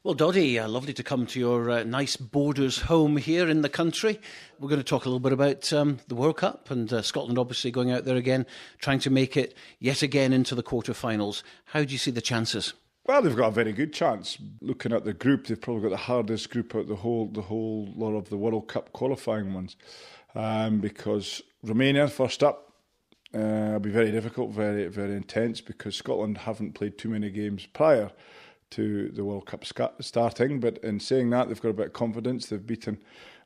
Well, Doddie, lovely to come to your nice borders home here in the country. We're going to talk a little bit about the World Cup and Scotland obviously going out there again, trying to make it yet again into the quarterfinals. How do you see the chances? Well, they've got a very good chance. Looking at the group, they've probably got the hardest group out the whole lot of the World Cup qualifying ones, because Romania first up will be very difficult, very very intense, because Scotland haven't played too many games prior to the World Cup starting. But in saying that, they've got a bit of confidence. They've beaten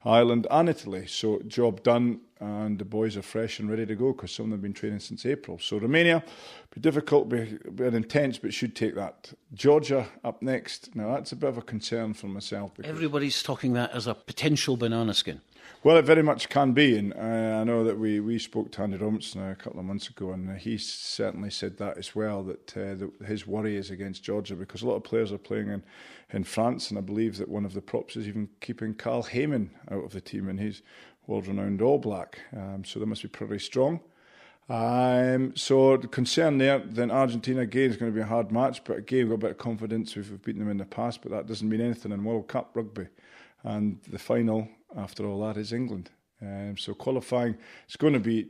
Ireland and Italy, so job done, and the boys are fresh and ready to go because some of them have been training since April. So Romania, be difficult, be a bit intense, but should take that. Georgia up next. Now that's a bit of a concern for myself. Everybody's talking that as a potential banana skin. Well, it very much can be, and I know that we spoke to Andy Robertson a couple of months ago, and he certainly said that as well, that his worry is against Georgia because a lot of players are playing in France, and I believe that one of the props is even keeping Carl Heyman out of the team, and he's world-renowned All Black, so they must be pretty strong. So the concern there, then Argentina again is going to be a hard match, but again we've got a bit of confidence. We've beaten them in the past, but that doesn't mean anything in World Cup rugby. And the final, after all that, is England. So qualifying is going to be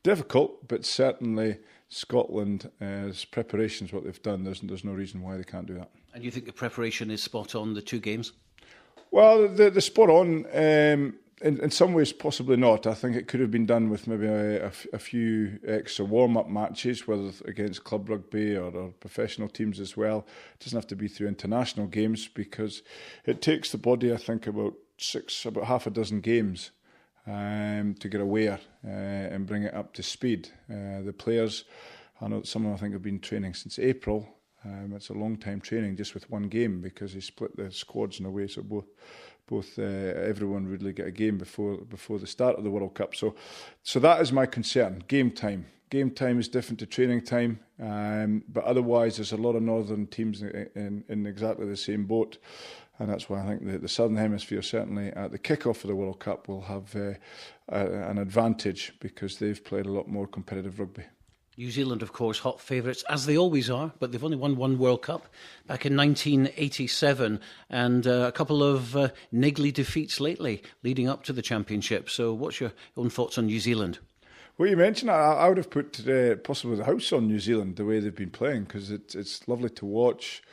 difficult, but certainly Scotland's preparation is what they've done. There's no reason why they can't do that. And you think the preparation is spot on, the two games? Well, the spot on, in some ways possibly not. I think it could have been done with maybe a few extra warm-up matches, whether against club rugby or professional teams as well. It doesn't have to be through international games because it takes the body, I think, about half a dozen games to get aware and bring it up to speed. The players, I know that some of them I think have been training since April. It's a long time training just with one game because they split the squads in a way so both everyone really get a game before the start of the World Cup. So that is my concern. Game time. Game time is different to training time, but otherwise there's a lot of northern teams in exactly the same boat, and that's why I think the Southern Hemisphere certainly at the kick-off of the World Cup will have an advantage because they've played a lot more competitive rugby. New Zealand, of course, hot favourites, as they always are, but they've only won one World Cup back in 1987 and a couple of niggly defeats lately leading up to the championship. So what's your own thoughts on New Zealand? Well, you mentioned I would have put possibly the house on New Zealand the way they've been playing because it's lovely to watch.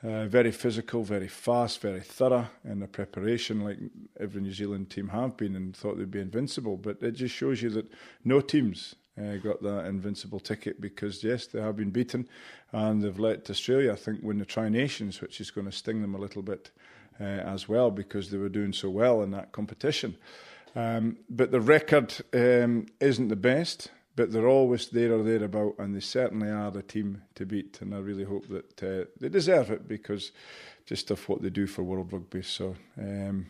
Very physical, very fast, very thorough in their preparation, like every New Zealand team have been and thought they'd be invincible. But it just shows you that no teams got that invincible ticket because, yes, they have been beaten and they've let Australia, I think, win the Tri-Nations, which is going to sting them a little bit as well because they were doing so well in that competition. But the record isn't the best, but they're always there or thereabout, and they certainly are the team to beat, and I really hope that they deserve it because just of what they do for world rugby. So,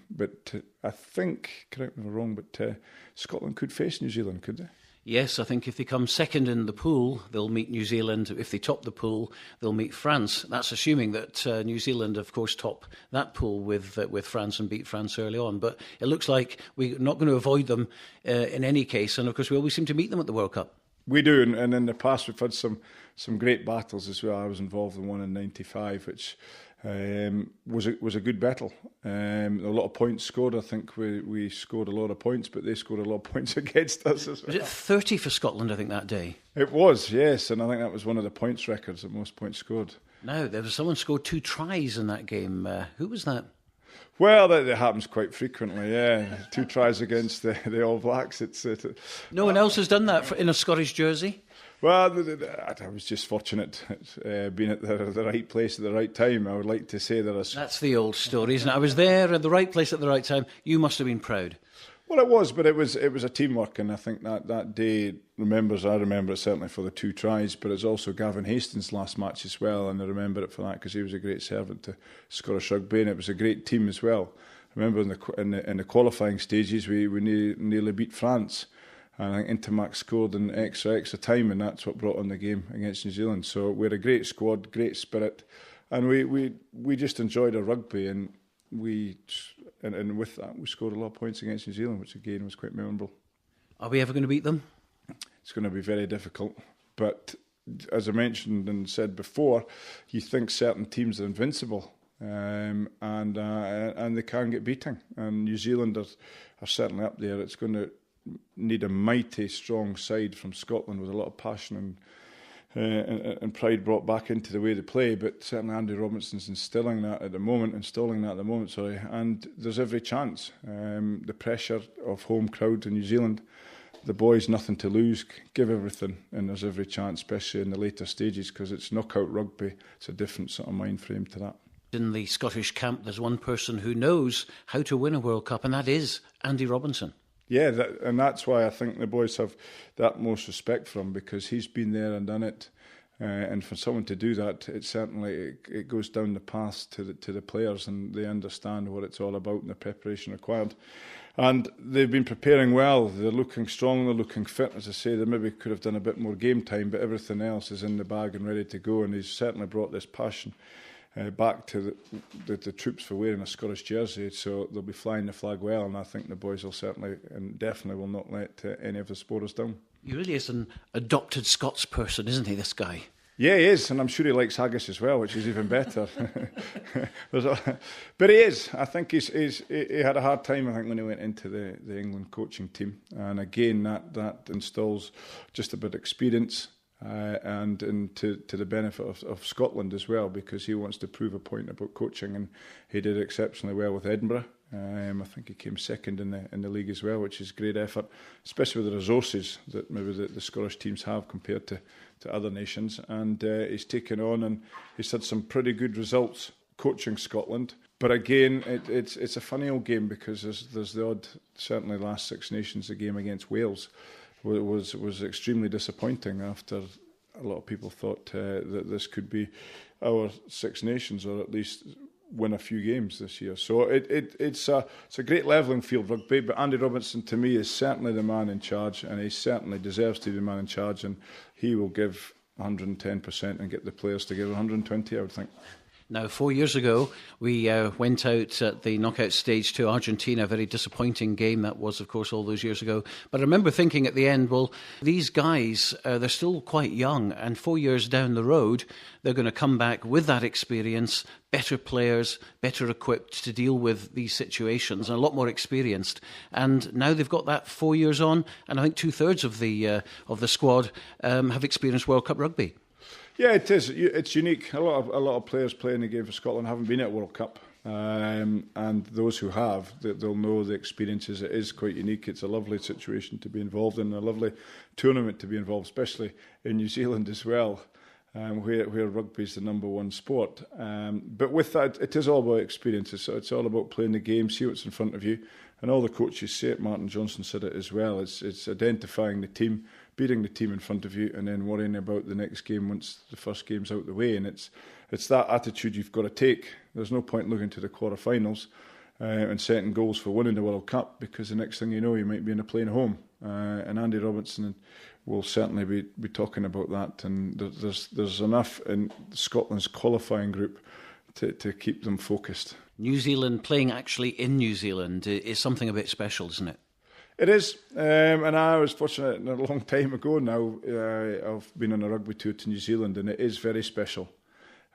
but I think, correct me if I'm wrong, but Scotland could face New Zealand, could they? Yes, I think if they come second in the pool, they'll meet New Zealand. If they top the pool, they'll meet France. That's assuming that New Zealand, of course, top that pool with France and beat France early on. But it looks like we're not going to avoid them in any case. And, of course, we always seem to meet them at the World Cup. We do, and in the past we've had some great battles as well. I was involved in one in '95, which was a good battle. A lot of points scored. I think we scored a lot of points, but they scored a lot of points against us as well. Was it 30 for Scotland, I think, that day? It was, yes, and I think that was one of the points records, the most points scored. No, there was someone scored 2 tries in that game. Who was that? Well, that happens quite frequently, yeah. 2 tries against the All Blacks. No one else has done that in a Scottish jersey? Well, I was just fortunate being at the right place at the right time. I would like to say that That's the old story, isn't it? I was there at the right place at the right time. You must have been proud. Well, it was, but it was a teamwork, and I think that day I remember it certainly for the 2 tries, but it's also Gavin Hastings' last match as well, and I remember it for that because he was a great servant to Scottish rugby, and it was a great team as well. I remember in the qualifying stages we nearly beat France. And I think Intermac scored in extra time, and that's what brought on the game against New Zealand. So we're a great squad, great spirit, and we just enjoyed our rugby, and with that we scored a lot of points against New Zealand, which again was quite memorable. Are we ever going to beat them? It's going to be very difficult, but as I mentioned and said before, you think certain teams are invincible. and they can get beating. And New Zealand are certainly up there. It's going to need a mighty strong side from Scotland with a lot of passion and pride brought back into the way they play. But certainly Andy Robinson's installing that at the moment, and there's every chance. The pressure of home crowd in New Zealand, the boys nothing to lose, give everything, and there's every chance, especially in the later stages, because it's knockout rugby. It's a different sort of mind frame to that. In the Scottish camp, there's one person who knows how to win a World Cup, and that is Andy Robinson. Yeah, and that's why I think the boys have the utmost respect for him, because he's been there and done it. And for someone to do that, it certainly it goes down the path to the players, and they understand what it's all about and the preparation required. And they've been preparing well. They're looking strong, they're looking fit. As I say, they maybe could have done a bit more game time, but everything else is in the bag and ready to go. And he's certainly brought this passion back to the troops for wearing a Scottish jersey, so they'll be flying the flag well, and I think the boys will certainly and definitely will not let any of the sporters down. He really is an adopted Scots person, isn't he, this guy? Yeah, he is, and I'm sure he likes haggis as well, which is even better. But he is. I think he had a hard time, I think, when he went into the England coaching team, and again that installs just a bit of experience. And to the benefit of Scotland as well, because he wants to prove a point about coaching, and he did exceptionally well with Edinburgh. I think he came second in the league as well, which is great effort, especially with the resources that maybe the Scottish teams have compared to other nations. And he's taken on, and he's had some pretty good results coaching Scotland. But again, it's a funny old game, because there's the odd, certainly last Six Nations, the game against Wales was extremely disappointing, after a lot of people thought that this could be our Six Nations, or at least win a few games this year. So it's a great levelling field rugby, but Andy Robinson to me is certainly the man in charge, and he certainly deserves to be the man in charge, and he will give 110% and get the players to give 120, I would think. Now, 4 years ago, we went out at the knockout stage to Argentina, a very disappointing game. That was, of course, all those years ago. But I remember thinking at the end, well, these guys, they're still quite young, and 4 years down the road, they're going to come back with that experience, better players, better equipped to deal with these situations, and a lot more experienced. And now they've got that 4 years on, and I think 2/3 of the squad have experienced World Cup rugby. Yeah, it is. It's unique. A lot of players playing the game for Scotland haven't been at World Cup, and those who have, they'll know the experiences. It is quite unique. It's a lovely situation to be involved in, a lovely tournament to be involved, especially in New Zealand as well, where rugby is the number one sport. But with that, it is all about experiences. So it's all about playing the game, see what's in front of you, and all the coaches say it. Martin Johnson said it as well. It's identifying the team, beating the team in front of you, and then worrying about the next game once the first game's out the way. And it's that attitude you've got to take. There's no point looking to the quarterfinals and setting goals for winning the World Cup, because the next thing you know, you might be in a plane home. And Andy Robinson will certainly be talking about that. And there's enough in Scotland's qualifying group to keep them focused. New Zealand playing actually in New Zealand is something a bit special, isn't it? It is, and I was fortunate a long time ago now. I've been on a rugby tour to New Zealand, and it is very special.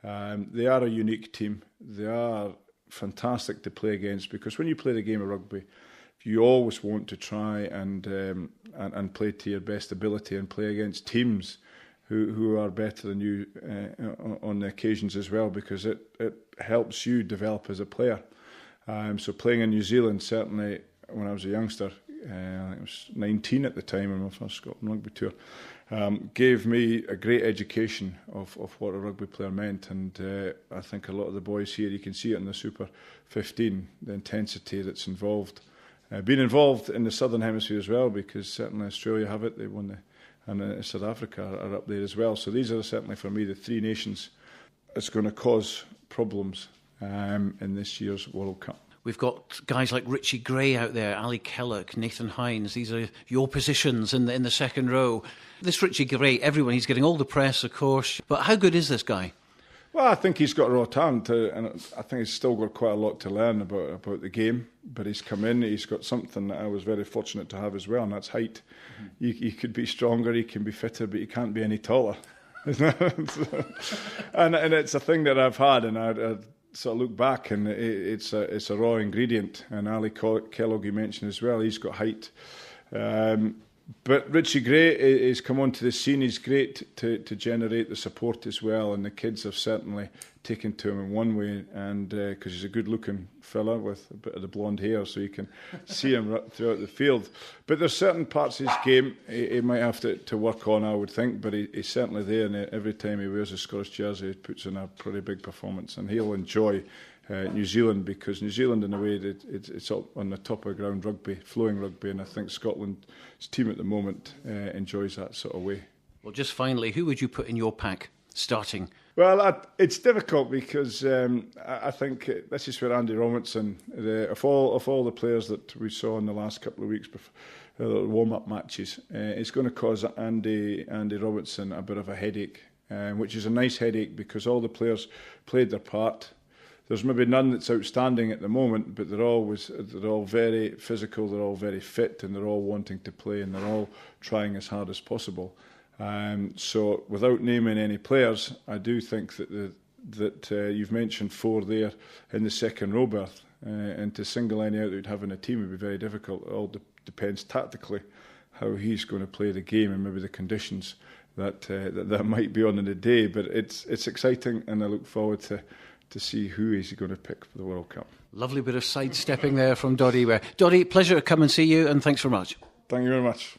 They are a unique team. They are fantastic to play against, because when you play the game of rugby, you always want to try and play to your best ability and play against teams who are better than you on the occasions as well, because it helps you develop as a player. So playing in New Zealand, certainly when I was a youngster, I was 19 at the time on my first Scotland rugby tour, gave me a great education of what a rugby player meant. And I think a lot of the boys here, you can see it in the Super 15, the intensity that's involved. Being involved in the Southern Hemisphere as well, because certainly Australia have it, they won and South Africa are up there as well. So these are certainly for me the three nations that's going to cause problems in this year's World Cup. We've got guys like Richie Gray out there, Ali Kellock, Nathan Hines. These are your positions in the second row. This Richie Gray, he's getting all the press, of course. But how good is this guy? Well, I think he's got raw talent, and I think he's still got quite a lot to learn about the game. But he's come in, he's got something that I was very fortunate to have as well, and that's height. Mm-hmm. You could be stronger, you can be fitter, but you can't be any taller. And it's a thing that I've had, and I sort of look back, and it's a raw ingredient. And Ali Kellogg, you mentioned as well, he's got height. But Richie Gray has come onto the scene. He's great to generate the support as well, and the kids have certainly taken to him in one way, and because he's a good-looking fella with a bit of the blonde hair, so you can see him throughout the field. But there's certain parts of his game he might have to work on, I would think, but he's certainly there, and every time he wears a Scottish jersey, he puts in a pretty big performance, and he'll enjoy New Zealand, because New Zealand, in a way, it's up on the top of ground rugby, flowing rugby, and I think Scotland's team at the moment enjoys that sort of way. Well, just finally, who would you put in your pack starting? Well, it's difficult because I think this is where Andy Robertson, of all the players that we saw in the last couple of weeks, warm-up matches, it's going to cause Andy Robertson a bit of a headache, which is a nice headache because all the players played their part. There's maybe none that's outstanding at the moment, but they're all very physical, they're all very fit, and they're all wanting to play, and they're all trying as hard as possible. So, without naming any players, I do think that you've mentioned 4 there in the second row berth, and to single any out that would have in a team would be very difficult. It all depends tactically how he's going to play the game and maybe the conditions that might be on in the day. But it's exciting, and I look forward to see who he's going to pick for the World Cup. Lovely bit of sidestepping there from Doddie Weir. Doddie, pleasure to come and see you, and thanks very much. Thank you very much.